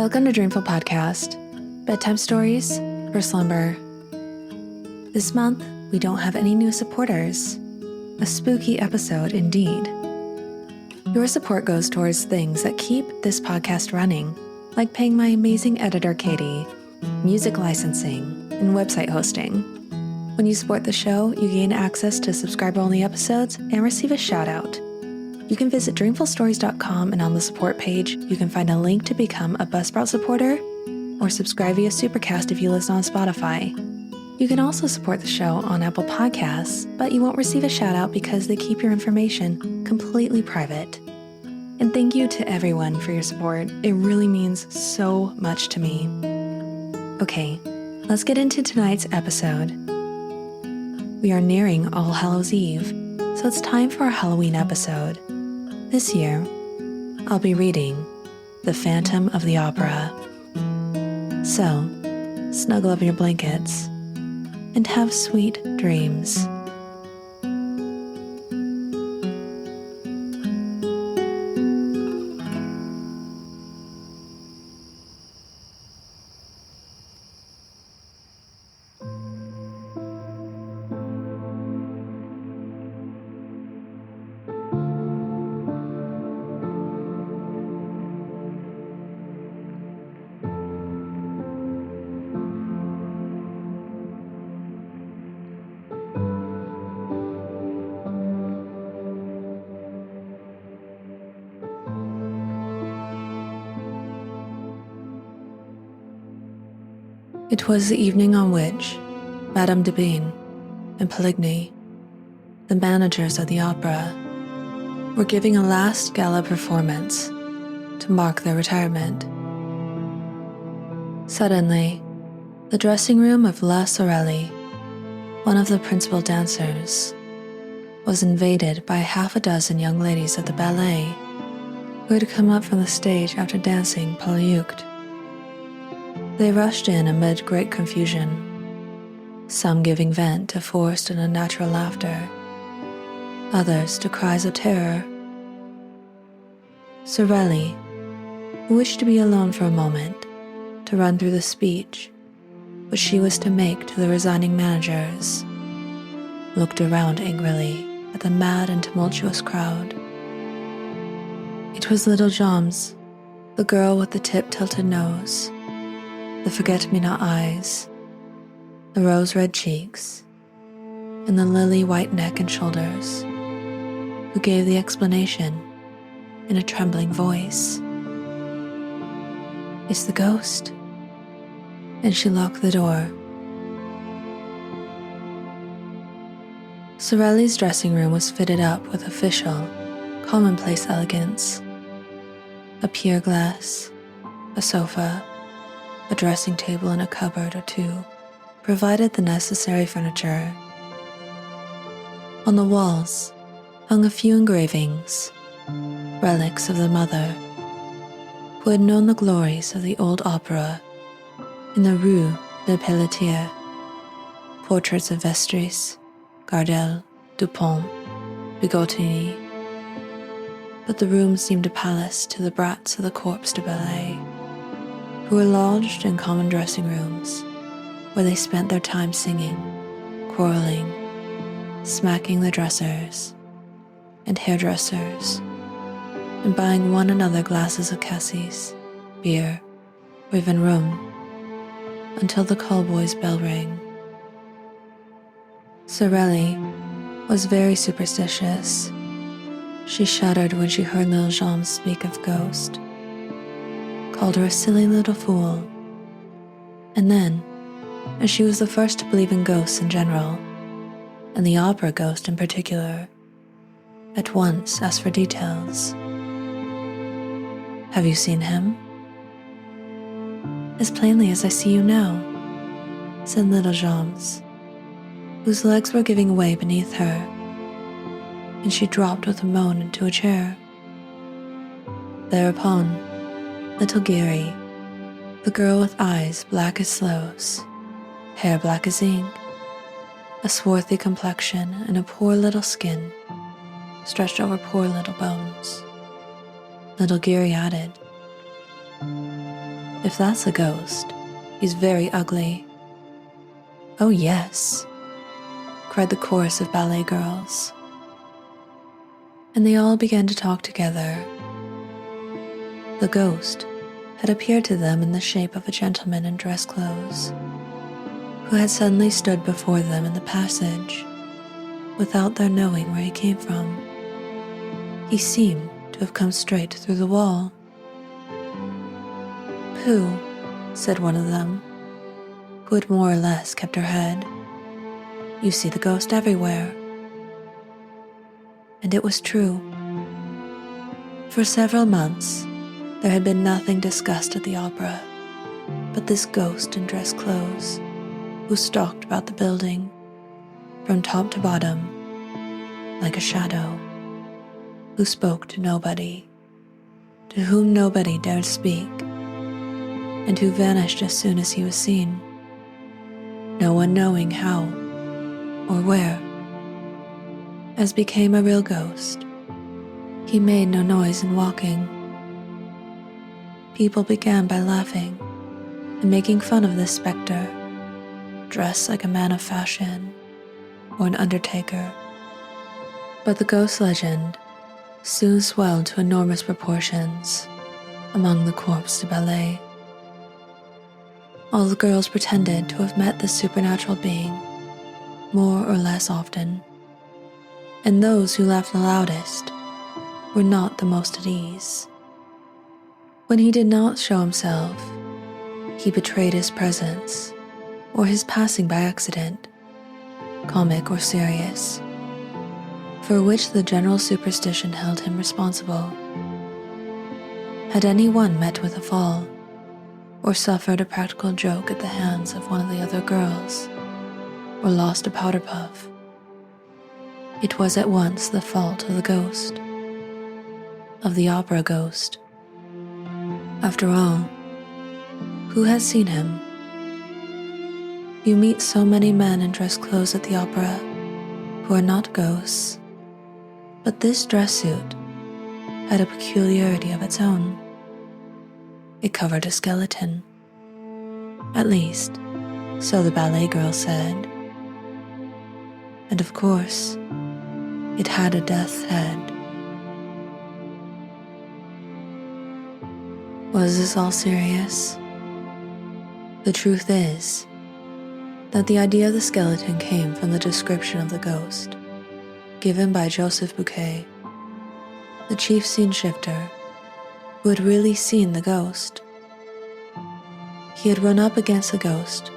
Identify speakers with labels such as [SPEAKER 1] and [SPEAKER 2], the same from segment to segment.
[SPEAKER 1] Welcome to Dreamful Podcast, bedtime stories for slumber. This month, we don't have any new supporters. A spooky episode indeed. Your support goes towards things that keep this podcast running, like paying my amazing editor Katie, music licensing, and website hosting. When you support the show, you gain access to subscriber-only episodes and receive a shout-out. You can visit dreamfulstories.com, and on the support page, you can find a link to become a Buzzsprout supporter or subscribe via Supercast if you listen on Spotify. You can also support the show on Apple Podcasts, but you won't receive a shout-out because they keep your information completely private. And thank you to everyone for your support. It really means so much to me. Okay, let's get into tonight's episode. We are nearing All Hallows Eve, so it's time for our Halloween episode. This year, I'll be reading The Phantom of the Opera. So, snuggle up in your blankets and have sweet dreams. It was the evening on which Madame de Bean and Poligny, the managers of the opera, were giving a last gala performance to mark their retirement. Suddenly, the dressing room of La Sorelli, one of the principal dancers, was invaded by half a dozen young ladies of the ballet who had come up from the stage after dancing Polyeucte. They rushed in amid great confusion, some giving vent to forced and unnatural laughter, others to cries of terror. Sorelli, who wished to be alone for a moment to run through the speech which she was to make to the resigning managers, looked around angrily at the mad and tumultuous crowd. It was little James, the girl with the tip-tilted nose, the forget-me-not eyes, the rose-red cheeks, and the lily-white neck and shoulders, who gave the explanation in a trembling voice. "It's the ghost," and she locked the door. Sorelli's dressing room was fitted up with official, commonplace elegance. A pier glass, a sofa, a dressing table and a cupboard or two provided the necessary furniture. On the walls hung a few engravings, relics of the mother who had known the glories of the old opera in the Rue des Pelletiers, portraits of Vestris, Gardel, Dupont, Bigottini. But the room seemed a palace to the brats of the Corps de Ballet, who were lodged in common dressing rooms, where they spent their time singing, quarreling, smacking the dressers and hairdressers, and buying one another glasses of cassis, beer, or even rum, until the call-boy's bell rang. Sorelli was very superstitious. She shuddered when she heard little Jean speak of ghost, called her a silly little fool, and then, as she was the first to believe in ghosts in general, and the opera ghost in particular, at once asked for details. "Have you seen him?" "As plainly as I see you now," said little James, whose legs were giving way beneath her, and she dropped with a moan into a chair. Thereupon, little Geary, the girl with eyes black as sloes, hair black as ink, a swarthy complexion, and a poor little skin stretched over poor little bones. Little Geary added, If that's a ghost, he's very ugly." "Oh yes," cried the chorus of ballet girls. And they all began to talk together. The ghost had appeared to them in the shape of a gentleman in dress clothes, who had suddenly stood before them in the passage, without their knowing where he came from. He seemed to have come straight through the wall. "Pooh," said one of them, who had more or less kept her head. "You see the ghost everywhere." And it was true. For several months, there had been nothing discussed at the opera but this ghost in dress clothes, who stalked about the building, from top to bottom, like a shadow, who spoke to nobody, to whom nobody dared speak, and who vanished as soon as he was seen, no one knowing how or where. As became a real ghost, he made no noise in walking. People began by laughing and making fun of this specter, dressed like a man of fashion or an undertaker. But the ghost legend soon swelled to enormous proportions among the corps de ballet. All the girls pretended to have met this supernatural being more or less often, and those who laughed the loudest were not the most at ease. When he did not show himself, he betrayed his presence or his passing by accident, comic or serious, for which the general superstition held him responsible. Had anyone met with a fall, or suffered a practical joke at the hands of one of the other girls, or lost a powder puff, it was at once the fault of the ghost, of the opera ghost. After all, who has seen him? You meet so many men in dress clothes at the opera who are not ghosts, but this dress suit had a peculiarity of its own. It covered a skeleton. At least, so the ballet girl said. And of course, it had a death's head. Was this all serious? The truth is that the idea of the skeleton came from the description of the ghost given by Joseph Bouquet, the chief scene shifter, who had really seen the ghost. He had run up against the ghost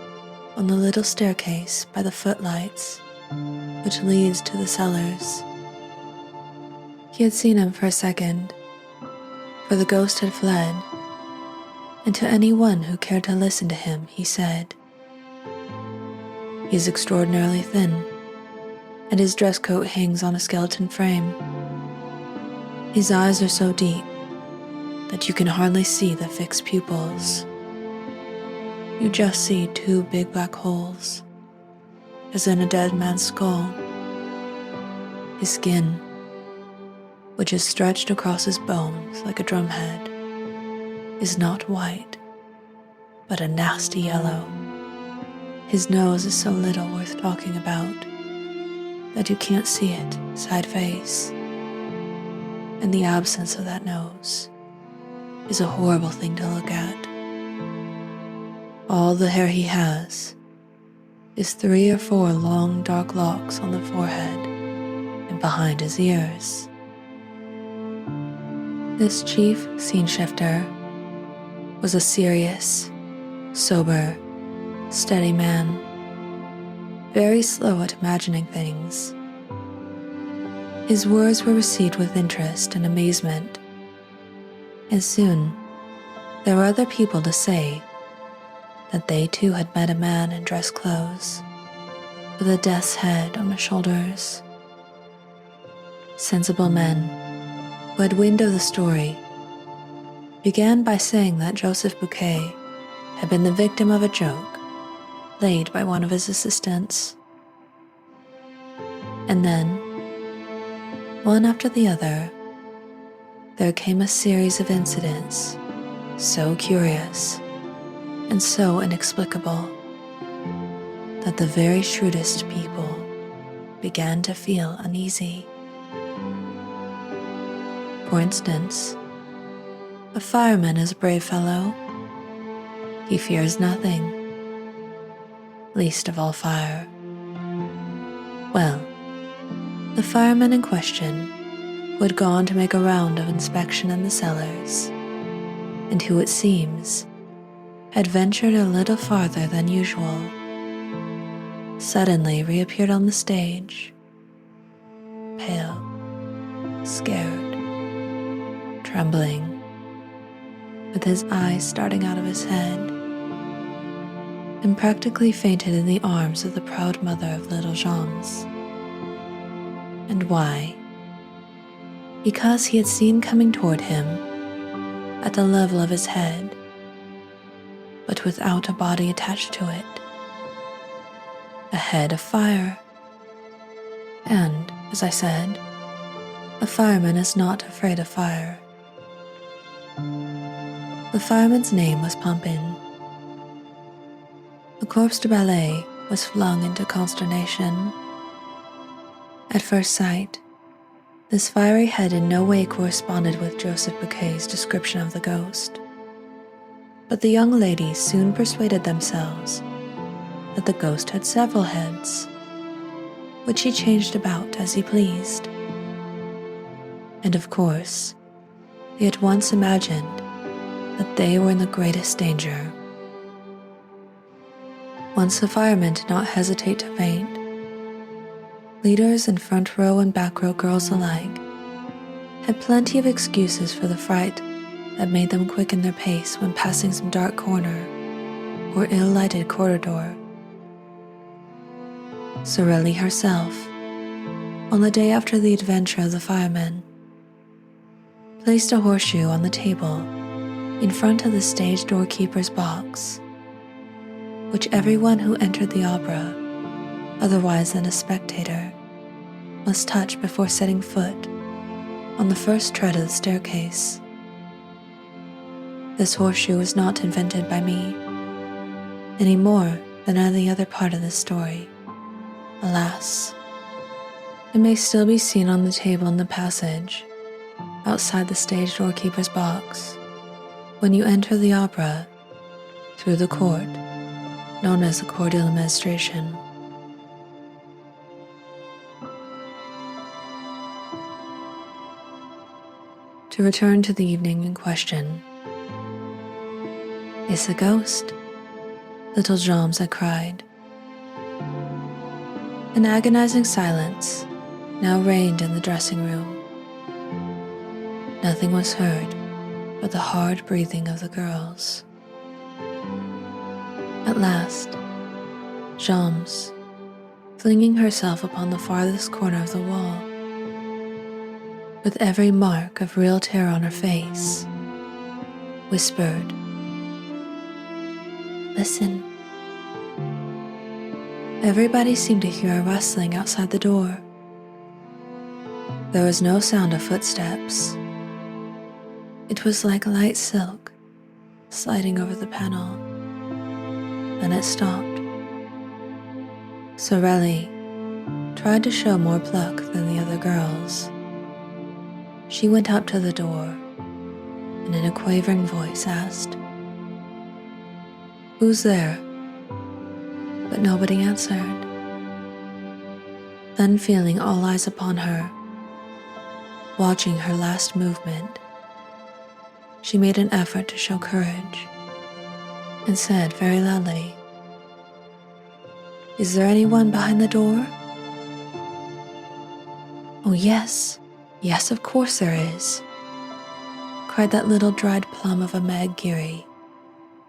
[SPEAKER 1] on the little staircase by the footlights, which leads to the cellars. He had seen him for a second, for the ghost had fled, and to anyone who cared to listen to him, he said, "He is extraordinarily thin, and his dress coat hangs on a skeleton frame. His eyes are so deep that you can hardly see the fixed pupils. You just see two big black holes, as in a dead man's skull. His skin, which is stretched across his bones like a drumhead, is not white, but a nasty yellow. His nose is so little worth talking about that you can't see it side face, and the absence of that nose is a horrible thing to look at. All the hair he has is 3 or 4 long dark locks on the forehead and behind his ears." This chief scene shifter was a serious, sober, steady man, very slow at imagining things. His words were received with interest and amazement, and soon there were other people to say that they too had met a man in dress clothes, with a death's head on his shoulders. Sensible men who had wind of the story began by saying that Joseph Bouquet had been the victim of a joke laid by one of his assistants. And then, one after the other, there came a series of incidents so curious and so inexplicable that the very shrewdest people began to feel uneasy. For instance, a fireman is a brave fellow. He fears nothing, least of all fire. Well, the fireman in question, who had gone to make a round of inspection in the cellars, and who, it seems, had ventured a little farther than usual, suddenly reappeared on the stage, pale, scared, trembling, with his eyes starting out of his head, and practically fainted in the arms of the proud mother of little Jean's. And why? Because he had seen coming toward him, at the level of his head, but without a body attached to it, a head of fire. And, as I said, a fireman is not afraid of fire. The fireman's name was Pumpin. The corps de ballet was flung into consternation. At first sight, this fiery head in no way corresponded with Joseph Bouquet's description of the ghost. But the young ladies soon persuaded themselves that the ghost had several heads, which he changed about as he pleased. And of course, they at once imagined that they were in the greatest danger. Once the firemen did not hesitate to faint, leaders and front row and back row girls alike had plenty of excuses for the fright that made them quicken their pace when passing some dark corner or ill-lighted corridor. Sorelli herself, on the day after the adventure of the firemen, placed a horseshoe on the table in front of the stage doorkeeper's box, which everyone who entered the opera, otherwise than a spectator, must touch before setting foot on the first tread of the staircase. This horseshoe was not invented by me, any more than any other part of this story. Alas, it may still be seen on the table in the passage, outside the stage doorkeeper's box, when you enter the opera through the court known as the Cour d'Administration. To return to the evening in question. "It's a ghost," little Jean had cried. An agonizing silence now reigned in the dressing room. Nothing was heard but the hard breathing of the girls. At last, Jean's, flinging herself upon the farthest corner of the wall, with every mark of real terror on her face, whispered, "Listen." Everybody seemed to hear a rustling outside the door. There was no sound of footsteps. It was like light silk sliding over the panel. Then it stopped. Sorelli tried to show more pluck than the other girls. She went up to the door and in a quavering voice asked, "Who's there?" But nobody answered. Then, feeling all eyes upon her, watching her last movement, she made an effort to show courage and said very loudly, "Is there anyone behind the door?" "Oh yes, yes, of course there is," cried that little dried plum of a Meg Geary,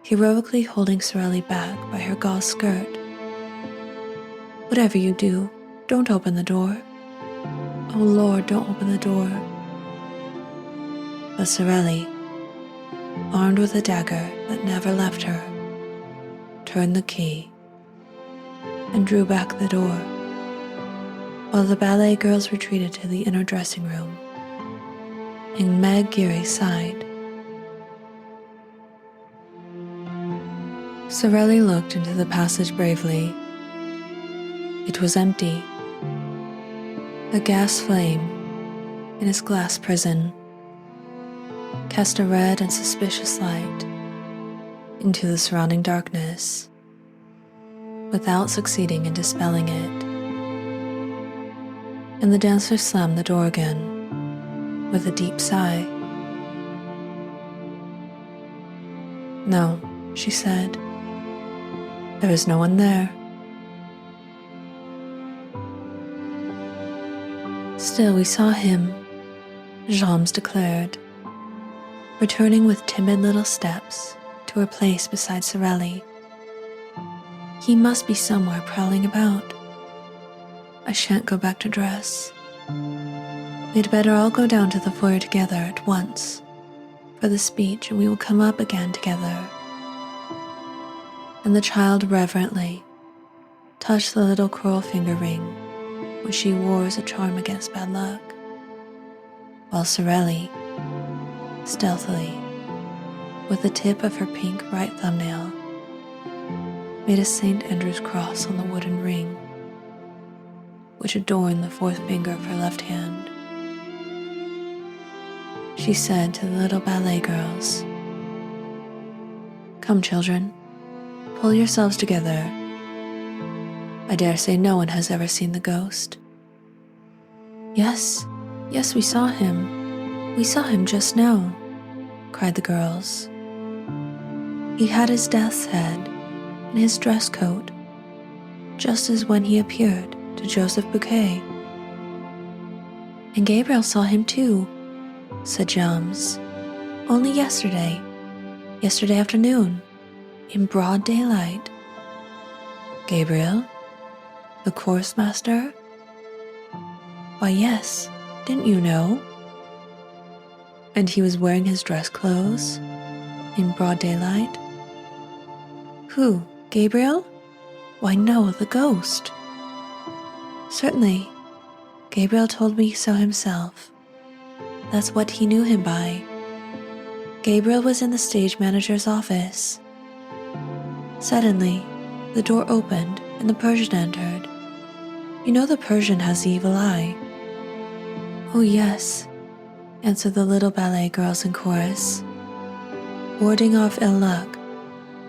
[SPEAKER 1] heroically holding Sorelli back by her gauze skirt. "Whatever you do, don't open the door. Oh Lord, don't open the door." But Sorelli, armed with a dagger that never left her, turned the key and drew back the door, while the ballet girls retreated to the inner dressing room, and Meg Geary sighed. Sorelli looked into the passage bravely. It was empty. A gas flame in his glass prison cast a red and suspicious light into the surrounding darkness without succeeding in dispelling it. And the dancer slammed the door again with a deep sigh. "No," she said. "There is no one there." "Still, we saw him," Jams declared, returning with timid little steps to her place beside Sorelli. "He must be somewhere prowling about. I shan't go back to dress. We'd better all go down to the foyer together at once for the speech, and we will come up again together." And the child reverently touched the little coral finger ring which she wore as a charm against bad luck, while Sorelli, stealthily, with the tip of her pink right thumbnail, made a St. Andrew's cross on the wooden ring which adorned the fourth finger of her left hand. She said to the little ballet girls, "Come, children, pull yourselves together. I dare say no one has ever seen the ghost." Yes, we saw him. We saw him just now," cried the girls. "He had his death's head and his dress coat, just as when he appeared to Joseph Bouquet." "And Gabriel saw him too," said Jams. "Only yesterday afternoon, in broad daylight." "Gabriel? The course master?" "Why, yes, didn't you know?" "And he was wearing his dress clothes in broad daylight?" "Who, Gabriel? Why, no, the ghost." "Certainly, Gabriel told me so himself. That's what he knew him by. Gabriel was in the stage manager's office. Suddenly, the door opened and the Persian entered. You know the Persian has the evil eye." "Oh yes," answered the little ballet girls in chorus, warding off ill luck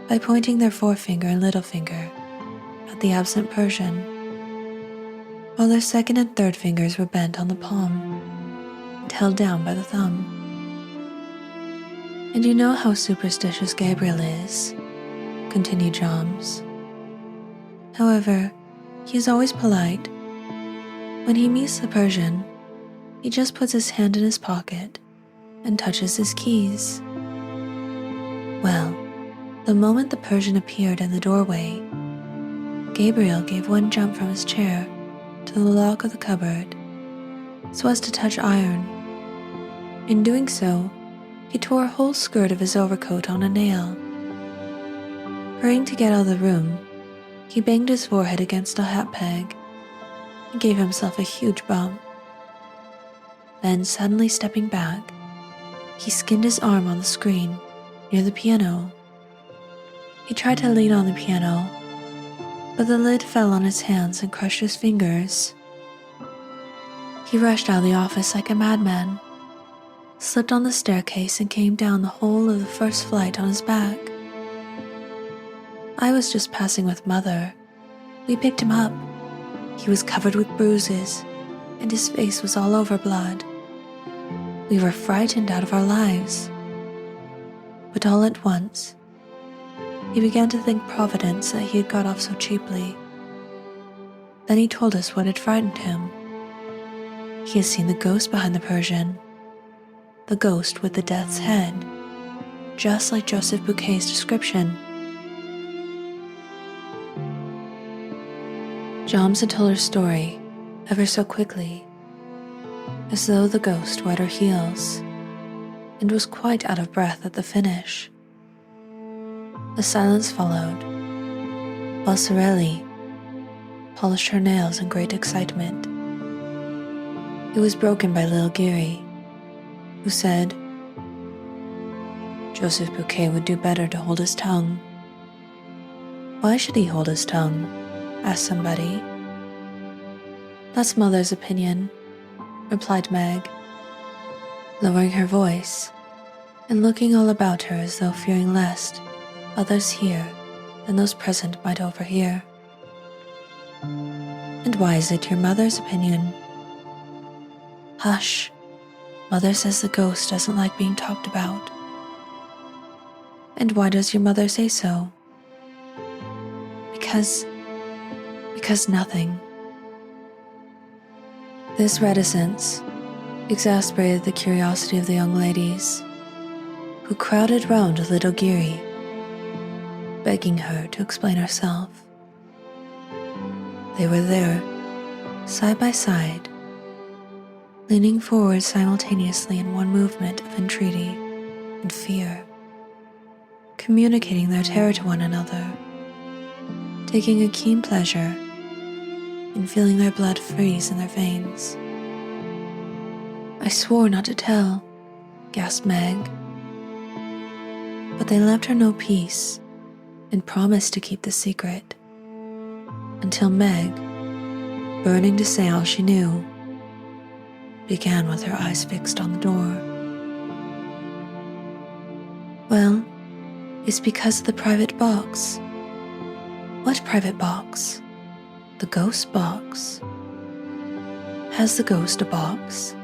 [SPEAKER 1] by pointing their forefinger and little finger at the absent Persian, while their second and third fingers were bent on the palm and held down by the thumb. "And you know how superstitious Gabriel is," continued Jams. "However, he is always polite. When he meets the Persian, he just puts his hand in his pocket and touches his keys. Well, the moment the Persian appeared in the doorway, Gabriel gave one jump from his chair to the lock of the cupboard so as to touch iron. In doing so, he tore a whole skirt of his overcoat on a nail. Hurrying to get out of the room, he banged his forehead against a hat peg and gave himself a huge bump. Then, suddenly stepping back, he skinned his arm on the screen near the piano. He tried to lean on the piano, but the lid fell on his hands and crushed his fingers. He rushed out of the office like a madman, slipped on the staircase and came down the whole of the first flight on his back. I was just passing with Mother. We picked him up. He was covered with bruises, and his face was all over blood. We were frightened out of our lives. But all at once, he began to thank Providence that he had got off so cheaply. Then he told us what had frightened him. He had seen the ghost behind the Persian, the ghost with the death's head, just like Joseph Bouquet's description. Jams had told her story ever so quickly, as though the ghost were at her heels, and was quite out of breath at the finish. A silence followed, while Sorelli polished her nails in great excitement. It was broken by little Geary, who said, "Joseph Bouquet would do better to hold his tongue. Why should he hold his tongue? Asked somebody. That's Mother's opinion, replied Meg, lowering her voice and looking all about her as though fearing lest others hear and those present might overhear. And why is it your mother's opinion? Hush. Mother says the ghost doesn't like being talked about. And why does your mother say so? Because nothing. This reticence exasperated the curiosity of the young ladies, who crowded round little Geary, begging her to explain herself. They were there, side by side, leaning forward simultaneously in one movement of entreaty and fear, communicating their terror to one another, taking a keen pleasure in feeling their blood freeze in their veins. I swore not to tell, gasped Meg. But they left her no peace and promised to keep the secret, until Meg, burning to say all she knew, began with her eyes fixed on the door. Well, it's because of the private box. What private box? The ghost box. Has the ghost a box?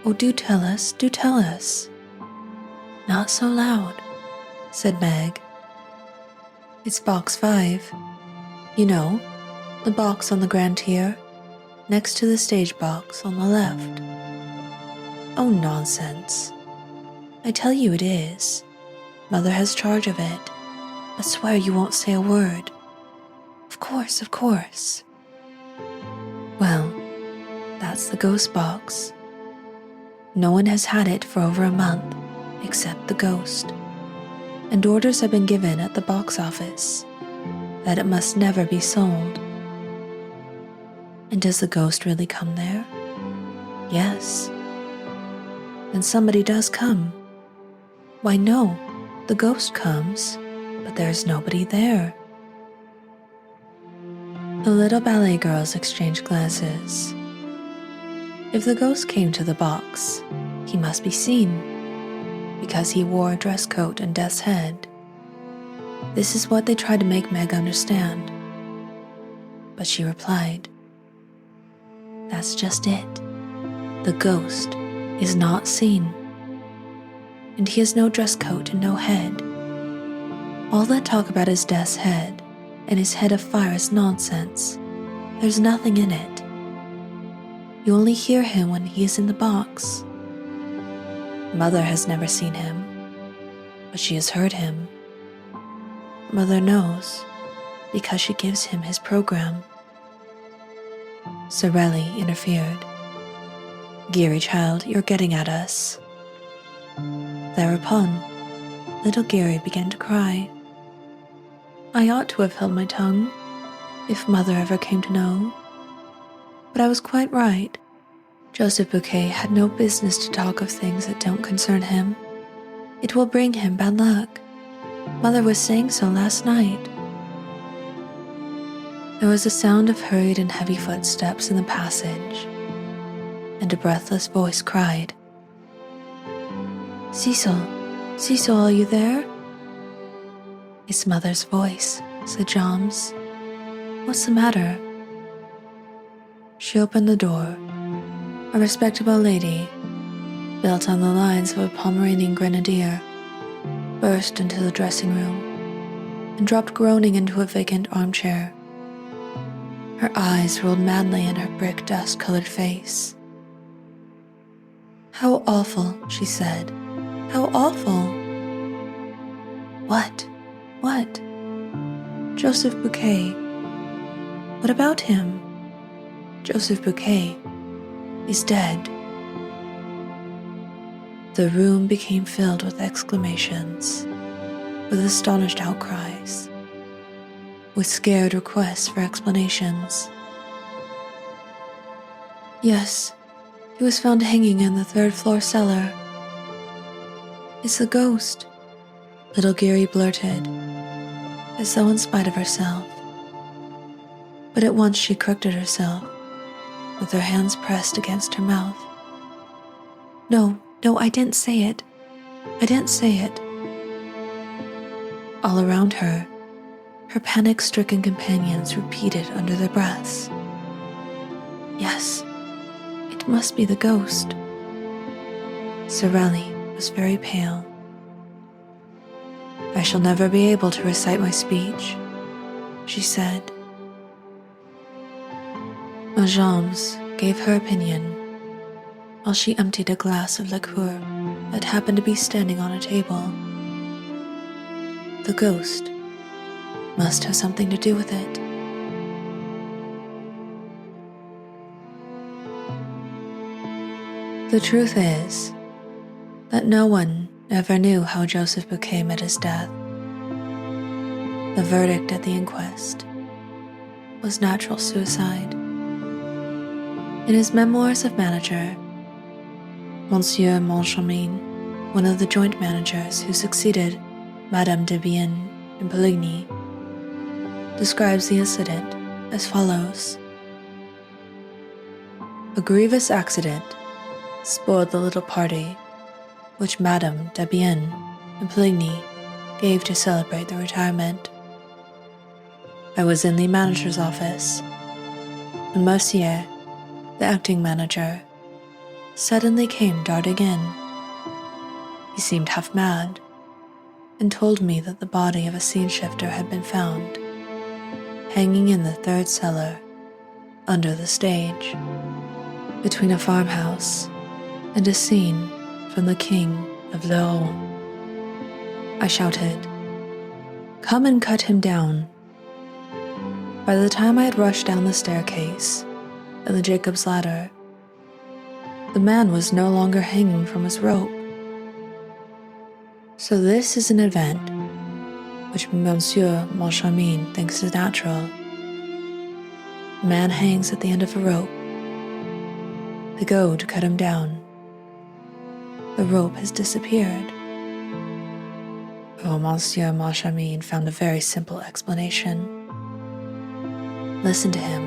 [SPEAKER 1] Oh, do tell us, do tell us. Not so loud, said Meg. It's box 5. You know, the box on the grand tier, next to the stage box on the left. Oh, nonsense. I tell you it is. Mother has charge of it. I swear you won't say a word. Of course, of course. Well, that's the ghost box. No one has had it for over a month, except the ghost, and orders have been given at the box office that it must never be sold. And does the ghost really come there? Yes. Then somebody does come. Why no, the ghost comes, but there's nobody there. The little ballet girls exchanged glances. If the ghost came to the box, he must be seen, because he wore a dress coat and death's head. This is what they tried to make Meg understand. But she replied, that's just it. The ghost is not seen. And he has no dress coat and no head. All that talk about his death's head and his head of fire is nonsense. There's nothing in it. You only hear him when he is in the box. Mother has never seen him, but she has heard him. Mother knows, because she gives him his program. Sorelli interfered. Geary, child, you're getting at us. Thereupon, little Geary began to cry. I ought to have held my tongue, if Mother ever came to know. But I was quite right. Joseph Bouquet had no business to talk of things that don't concern him. It will bring him bad luck. Mother was saying so last night. There was a sound of hurried and heavy footsteps in the passage, and a breathless voice cried, Cecil, Cecil, are you there? It's Mother's voice, said Joms. What's the matter? She opened the door. A respectable lady, built on the lines of a Pomeranian grenadier, burst into the dressing room and dropped groaning into a vacant armchair. Her eyes rolled madly in her brick dust-colored face. How awful, she said. How awful. What? What? Joseph Bouquet. What about him? Joseph Bouquet is dead. The room became filled with exclamations, with astonished outcries, with scared requests for explanations. Yes, he was found hanging in the third-floor cellar. It's the ghost, little Geary blurted, as though in spite of herself. But at once she corrected herself, with her hands pressed against her mouth. No, I didn't say it. I didn't say it. All around her, her panic-stricken companions repeated under their breaths. Yes, it must be the ghost. Sorelli was very pale. I shall never be able to recite my speech, she said. Majams gave her opinion while she emptied a glass of liqueur that happened to be standing on a table. The ghost must have something to do with it. The truth is that no one ever knew how Joseph Bouquet met his death. The verdict at the inquest was natural suicide. In his memoirs of manager, Monsieur Moncharmin, one of the joint managers who succeeded Madame de Bien in Poligny, describes the incident as follows. A grievous accident spoiled the little party which Madame de Bien in Poligny gave to celebrate the retirement. I was in the manager's office when Monsieur, the acting manager, suddenly came darting in. He seemed half mad and told me that the body of a scene shifter had been found, hanging in the third cellar under the stage, between a farmhouse and a scene from The King of Leon. I shouted, "Come and cut him down." By the time I had rushed down the staircase and the Jacob's ladder, the man was no longer hanging from his rope. So this is an event which Monsieur Moncharmin thinks is natural. A man hangs at the end of a rope. They go to cut him down. The rope has disappeared. Oh, Monsieur Moncharmin found a very simple explanation. Listen to him.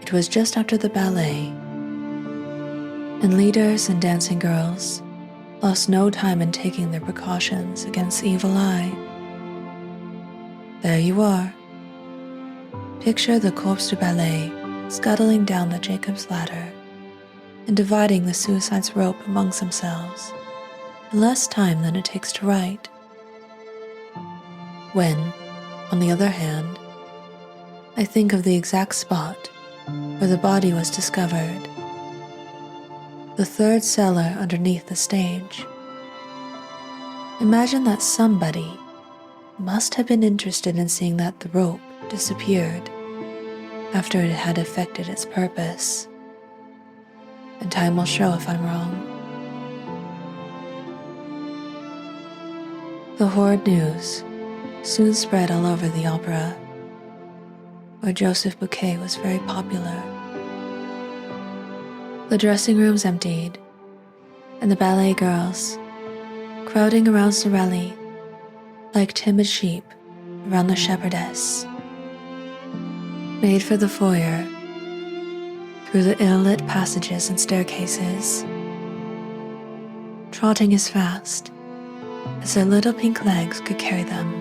[SPEAKER 1] It was just after the ballet, and leaders and dancing girls lost no time in taking their precautions against the evil eye. There you are. Picture the corps de ballet scuttling down the Jacob's ladder and dividing the suicide's rope amongst themselves in less time than it takes to write. When, on the other hand, I think of the exact spot where the body was discovered, the third cellar underneath the stage. Imagine that somebody must have been interested in seeing that the rope disappeared after it had effected its purpose. And time will show if I'm wrong. The horrid news soon spread all over the opera, where Joseph Bouquet was very popular. The dressing rooms emptied, and the ballet girls, crowding around Sorelli like timid sheep around the shepherdess, made for the foyer through the ill-lit passages and staircases, trotting as fast as their little pink legs could carry them.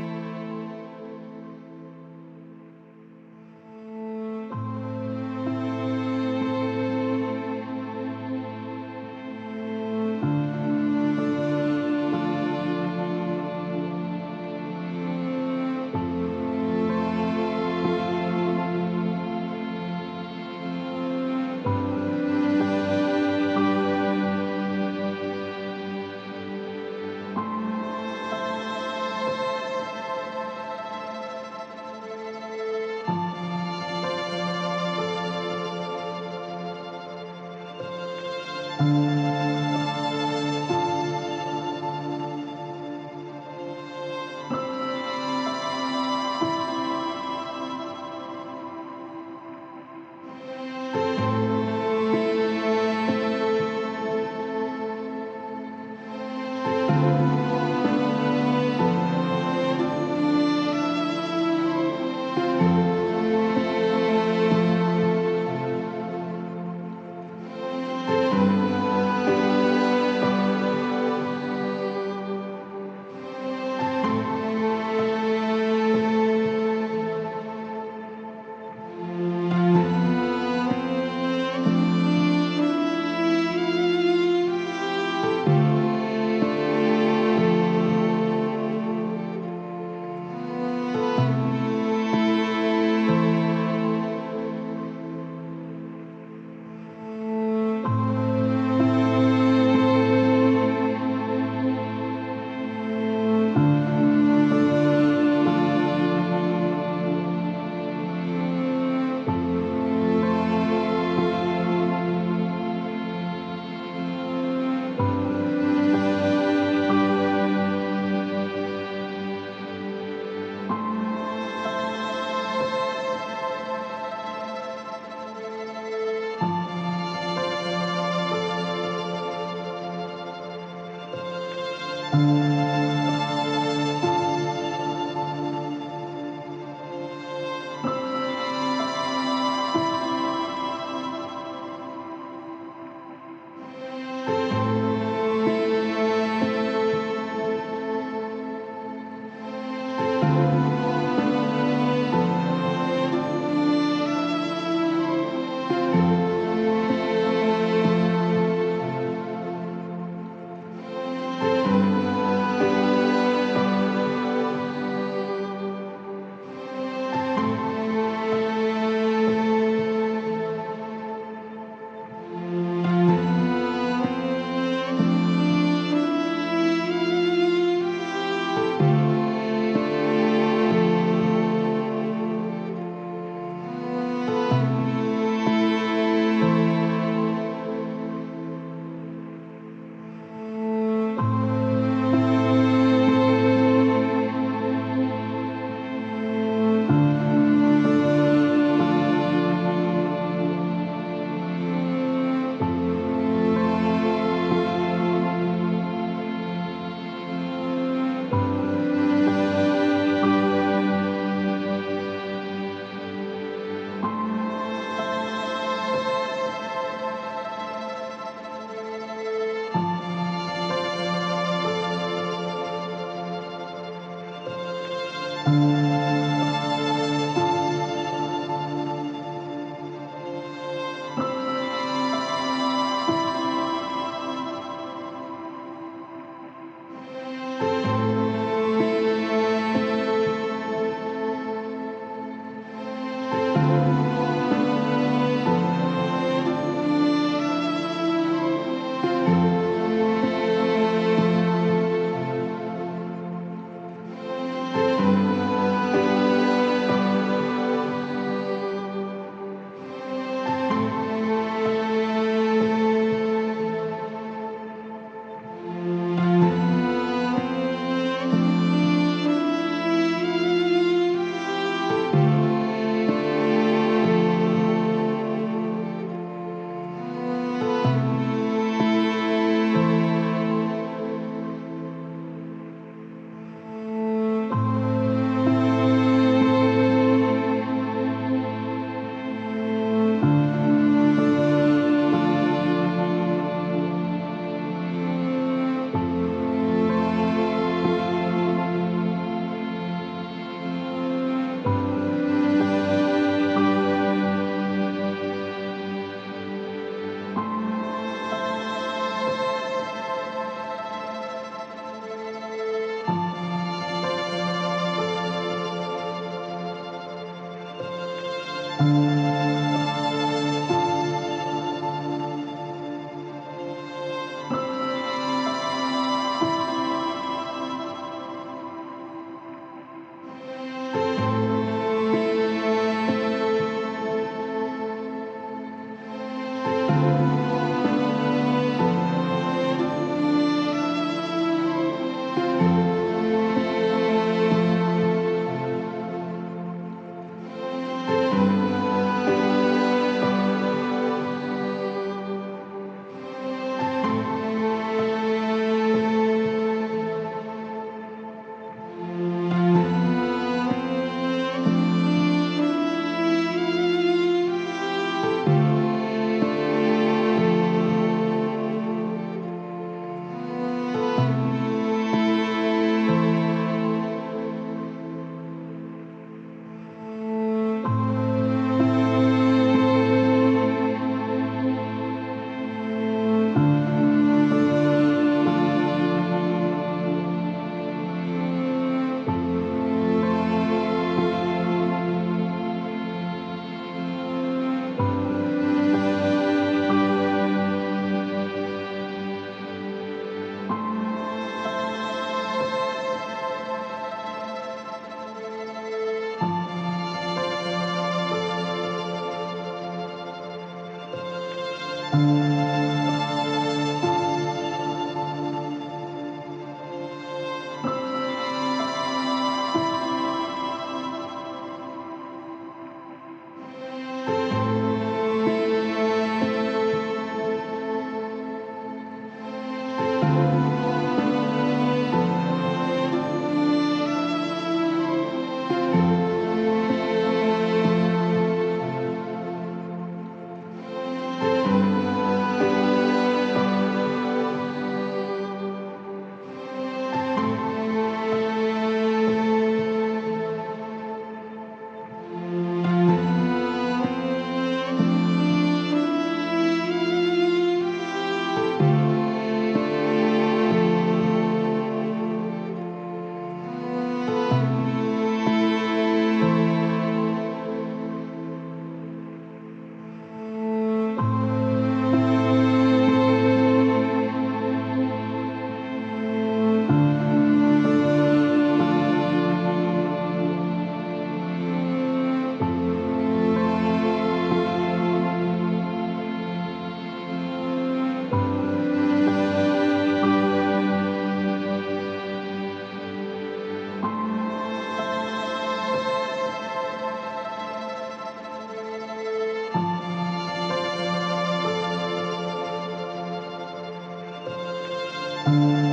[SPEAKER 1] Dreamful.